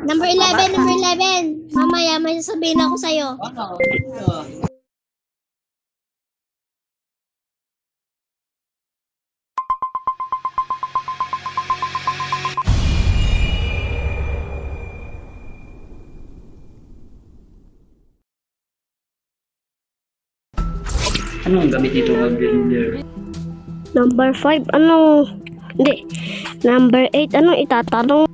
Number 11, number 11. Mamaya may sasabihin ako sa'yo. Anong gamit nito ang blender? Number 5, ano? Hindi. Number 8, anong itatanong?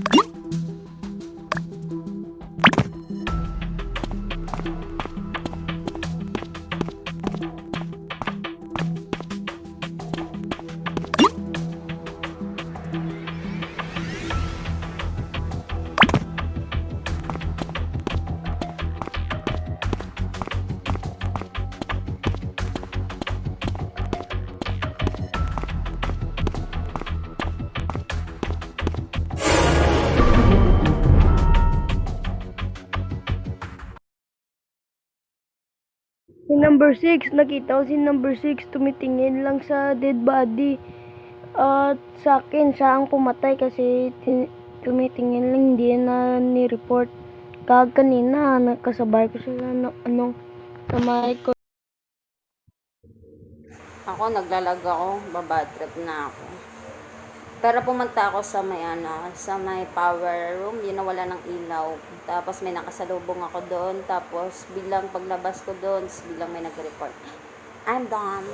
Si number 6, nakita ko si number 6 tumitingin lang sa dead body. At sa akin, siya ang pumatay kasi tumitingin lang, hindi na ni-report. Kanina, nakasabay ko siya sa mic ko. Ako, naglalag ako, babad trip na ako. Pero pumunta ako sa may power room, yun nawala ng ilaw. Tapos may nakasalubong ako doon, tapos biglang paglabas ko doon, biglang may nag-report. I'm done.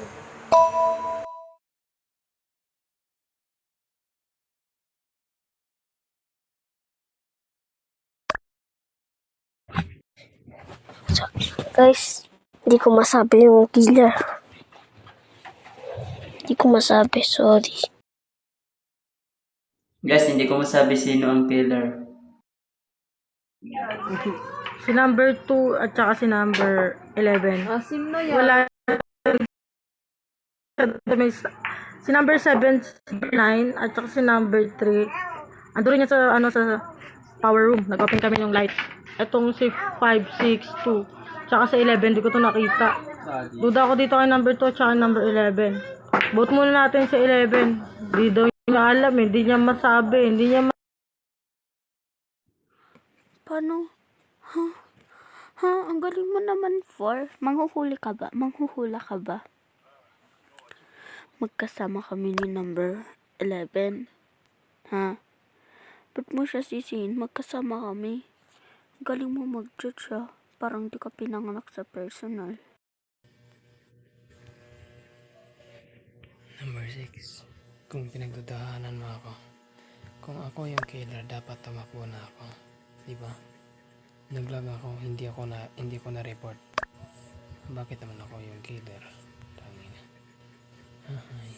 Guys, hindi ko masabi yung killer. Hindi ko masabi, sorry. Guys, hindi ko masabi sino ang killer. Si number 2 at saka si number 11. Asim na yan. Wala. Si number 7, 9 at saka si number 3. Andun niya sa sa power room. Nag-open kami ng light. Etong si 5, 6, 2. Tsaka sa 11, di ko to nakita. Duda ako dito kay number 2 at saka number 11. Vote muna natin sa 11. Di daw niya alam, hindi niya masabi, hindi niya Paano? Ang galing mo naman, 4. Manghuhuli ka ba? Manghuhula ka ba? Magkasama kami ni number 11. Ha? Ba't mo siya sisihin? Magkasama kami. Ang galing mo mag-judge, ha? Parang di ka pinanganak sa personal. Number 6. Kung pinagdudahanan mo ako, kung ako yung killer, dapat tumakbo na ako. Diba? Naglag ako, hindi ko na report. Bakit naman ako yung killer? Tangina. Ay.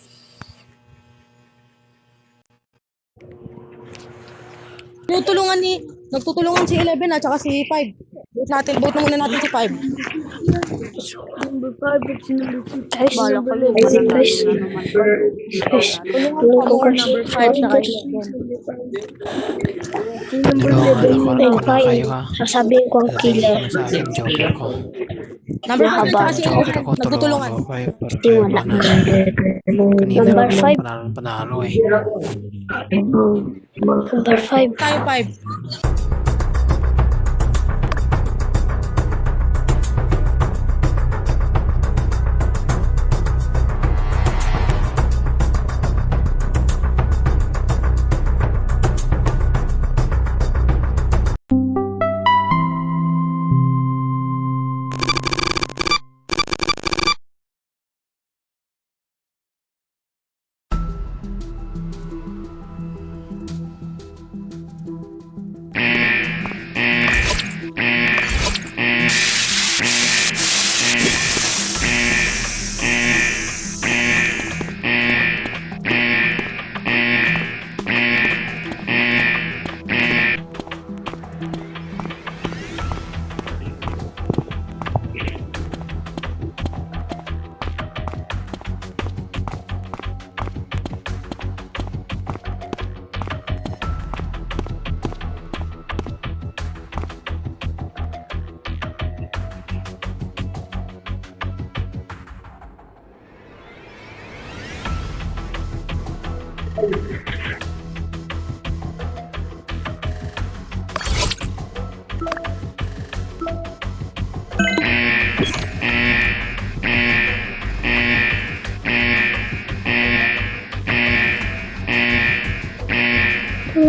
nagtutulungan si 11 at saka si 5. Vote muna natin si 5. Number 5 at si number 6. Guys, Bala ko yun. guys, guys. Guys, tulungan ko guys. Number 5 saka 11. Si number Tulungan 11 ako na kayo kayo. ha. Sasabihin ko ang killer. Sa akin, joker ko. Number 5 at saka si Joker 11. ako, Nagtutulungan. tulungan ako kayo. Hindi wala. Kanina Number 5. panalo eh. Number 5. Tayo 5.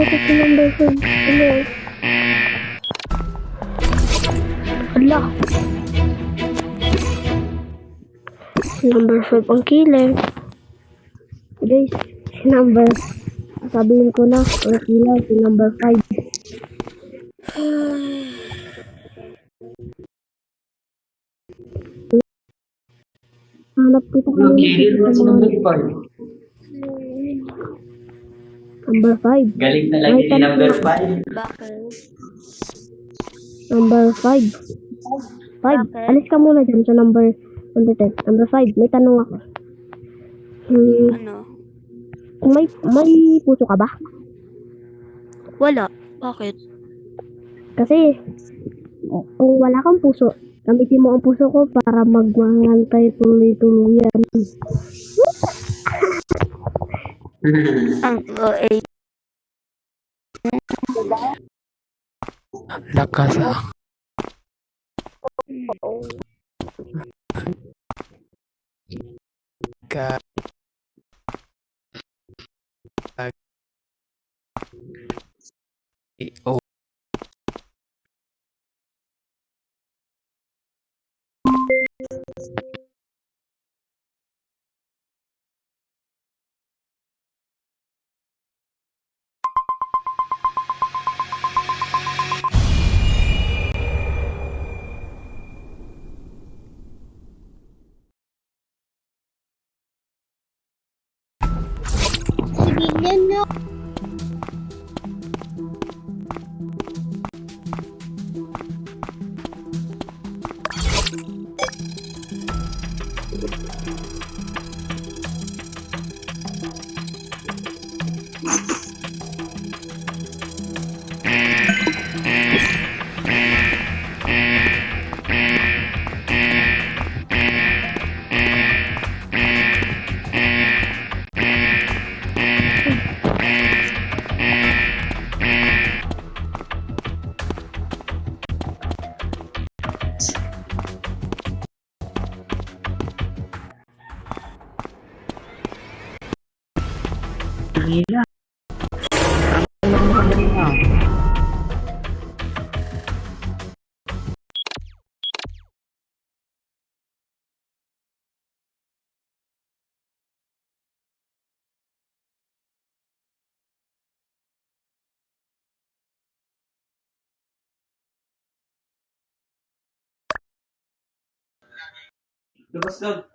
ko si number 5. Ano? Hala. Si number 5 ang killer. Guys, si number... Sabihin ko na, ang killer, si number 5. Hanap kita Ang killer mo sa number 5. Number 5. Galing talaga si number 5. Bakit? Number 5. 5. Alis ka muna dyan sa number 10. Number 5. May tanong ako. Ano? May puso ka ba? Wala. Bakit? Kasi, kung wala kang puso, gamitin mo ang puso ko para magmahantay tuloy-tuluyan. Ang OA. Lakas ah. Ka... Oh. Labas doon.